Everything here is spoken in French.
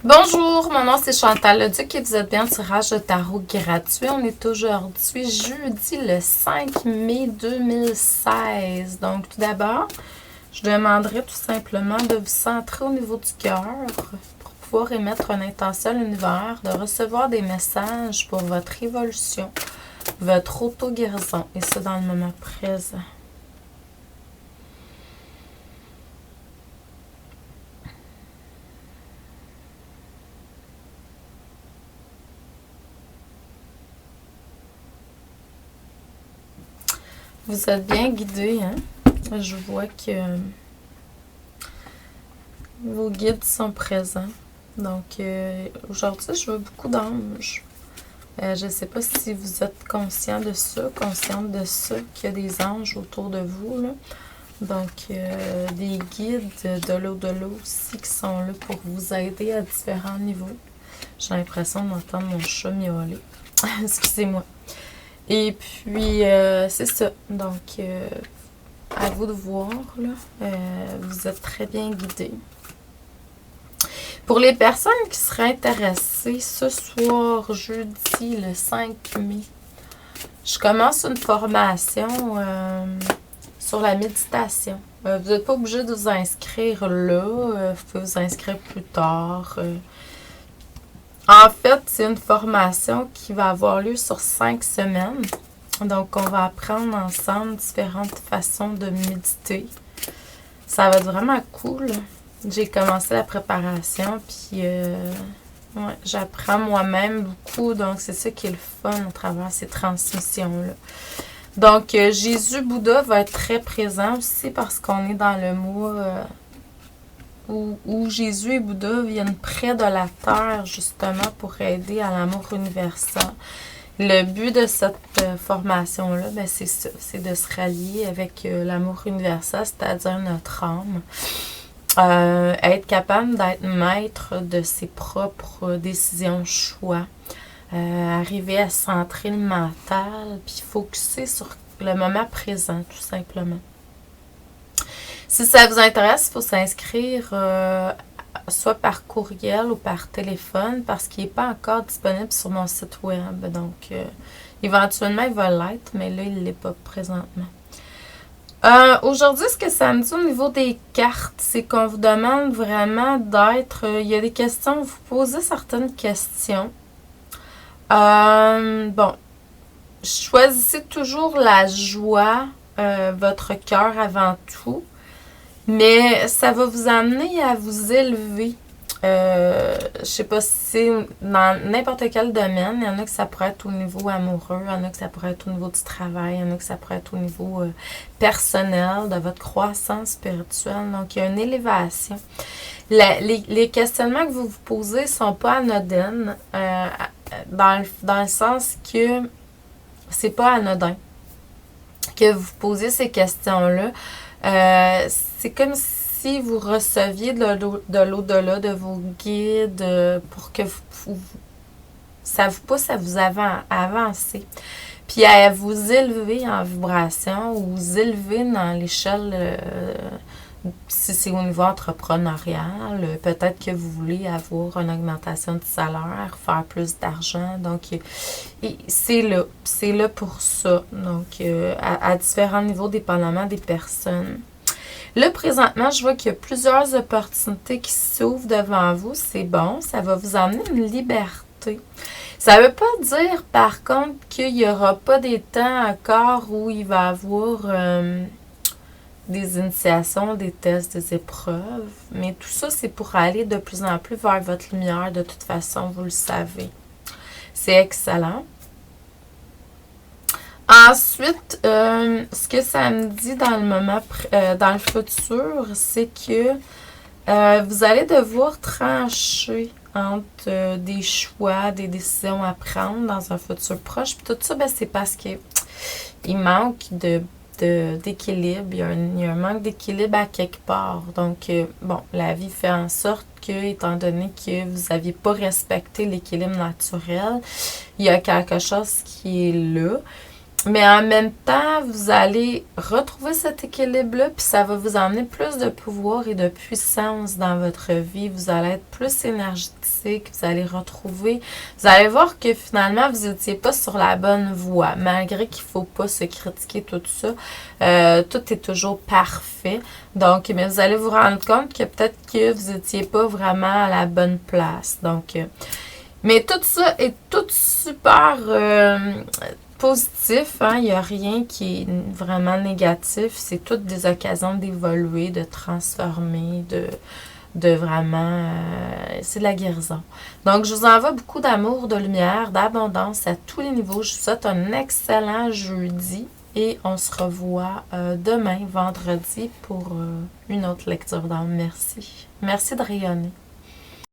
Bonjour, mon nom c'est Chantal Leduc et vous êtes bien en tirage de tarot gratuit. On est aujourd'hui jeudi le 5 mai 2016. Donc tout d'abord, je demanderai tout simplement de vous centrer au niveau du cœur pour pouvoir émettre une intention à l'univers, de recevoir des messages pour votre évolution, votre auto-guérison et ça dans le moment présent. Vous êtes bien guidé, hein? Je vois que vos guides sont présents. Donc, aujourd'hui, je vois beaucoup d'anges. Je ne sais pas si vous êtes conscient de ça, consciente de ça, qu'il y a des anges autour de vous, là. Donc, des guides de l'au-delà aussi qui sont là pour vous aider à différents niveaux. J'ai l'impression d'entendre mon chat miauler. Excusez-moi. Et puis, c'est ça. Donc, à vous de voir, là. Vous êtes très bien guidés. Pour les personnes qui seraient intéressées, ce soir, jeudi, le 5 mai, je commence une formation sur la méditation. Vous n'êtes pas obligé de vous inscrire là. Vous pouvez vous inscrire plus tard. En fait, c'est une formation qui va avoir lieu sur 5 semaines. Donc, on va apprendre ensemble différentes façons de méditer. Ça va être vraiment cool. J'ai commencé la préparation, puis ouais, j'apprends moi-même beaucoup. Donc, c'est ça qui est le fun à travers ces transmissions-là. Donc, Jésus-Bouddha va être très présent aussi parce qu'on est dans le mois où Jésus et Bouddha viennent près de la Terre, justement, pour aider à l'amour universel. Le but de cette formation-là, ben, c'est ça, c'est de se rallier avec l'amour universel, c'est-à-dire notre âme. Être capable d'être maître de ses propres décisions, choix. Arriver à centrer le mental, puis focusser sur le moment présent, tout simplement. Si ça vous intéresse, il faut s'inscrire soit par courriel ou par téléphone parce qu'il n'est pas encore disponible sur mon site web. Donc, éventuellement, il va l'être, mais là, il ne l'est pas présentement. Aujourd'hui, ce que ça me dit au niveau des cartes, c'est qu'on vous demande vraiment d'être... il y a des questions, vous posez certaines questions. Bon, choisissez toujours la joie, votre cœur avant tout. Mais ça va vous amener à vous élever. Je sais pas si c'est dans n'importe quel domaine. Il y en a que ça pourrait être au niveau amoureux, il y en a que ça pourrait être au niveau du travail, il y en a que ça pourrait être au niveau personnel, de votre croissance spirituelle. Donc, il y a une élévation. Les questionnements que vous vous posez ne sont pas anodins dans le sens que c'est pas anodin que vous posez ces questions-là. C'est comme si vous receviez de l'au-delà de vos guides pour que ça vous pousse à vous avancer. Puis à vous élever en vibration ou vous élever dans l'échelle, si c'est au niveau entrepreneurial, peut-être que vous voulez avoir une augmentation de salaire, faire plus d'argent. Donc, c'est là pour ça. Donc, à différents niveaux, dépendamment des personnes. Là, présentement, je vois qu'il y a plusieurs opportunités qui s'ouvrent devant vous. C'est bon, ça va vous amener une liberté. Ça ne veut pas dire, par contre, qu'il n'y aura pas des temps encore où il va y avoir des initiations, des tests, des épreuves. Mais tout ça, c'est pour aller de plus en plus vers votre lumière. De toute façon, vous le savez. C'est excellent. Ensuite, ce que ça me dit dans le moment, dans le futur, c'est que vous allez devoir trancher entre des choix, des décisions à prendre dans un futur proche. Puis tout ça, ben, c'est parce que il manque d'équilibre. Il y a un manque d'équilibre à quelque part. Donc, bon, la vie fait en sorte que, étant donné que vous n'aviez pas respecté l'équilibre naturel, il y a quelque chose qui est là. Mais en même temps, vous allez retrouver cet équilibre-là, puis ça va vous emmener plus de pouvoir et de puissance dans votre vie. Vous allez être plus énergétique, vous allez retrouver... Vous allez voir que finalement, vous n'étiez pas sur la bonne voie, malgré qu'il ne faut pas se critiquer tout ça. Tout est toujours parfait. Donc, mais vous allez vous rendre compte que peut-être que vous n'étiez pas vraiment à la bonne place. Donc, mais tout ça est tout super positif, hein? Il n'y a rien qui est vraiment négatif. C'est toutes des occasions d'évoluer, de transformer, de vraiment... c'est de la guérison. Donc, je vous envoie beaucoup d'amour, de lumière, d'abondance à tous les niveaux. Je vous souhaite un excellent jeudi et on se revoit demain, vendredi, pour une autre lecture d'âme. Merci. Merci de rayonner.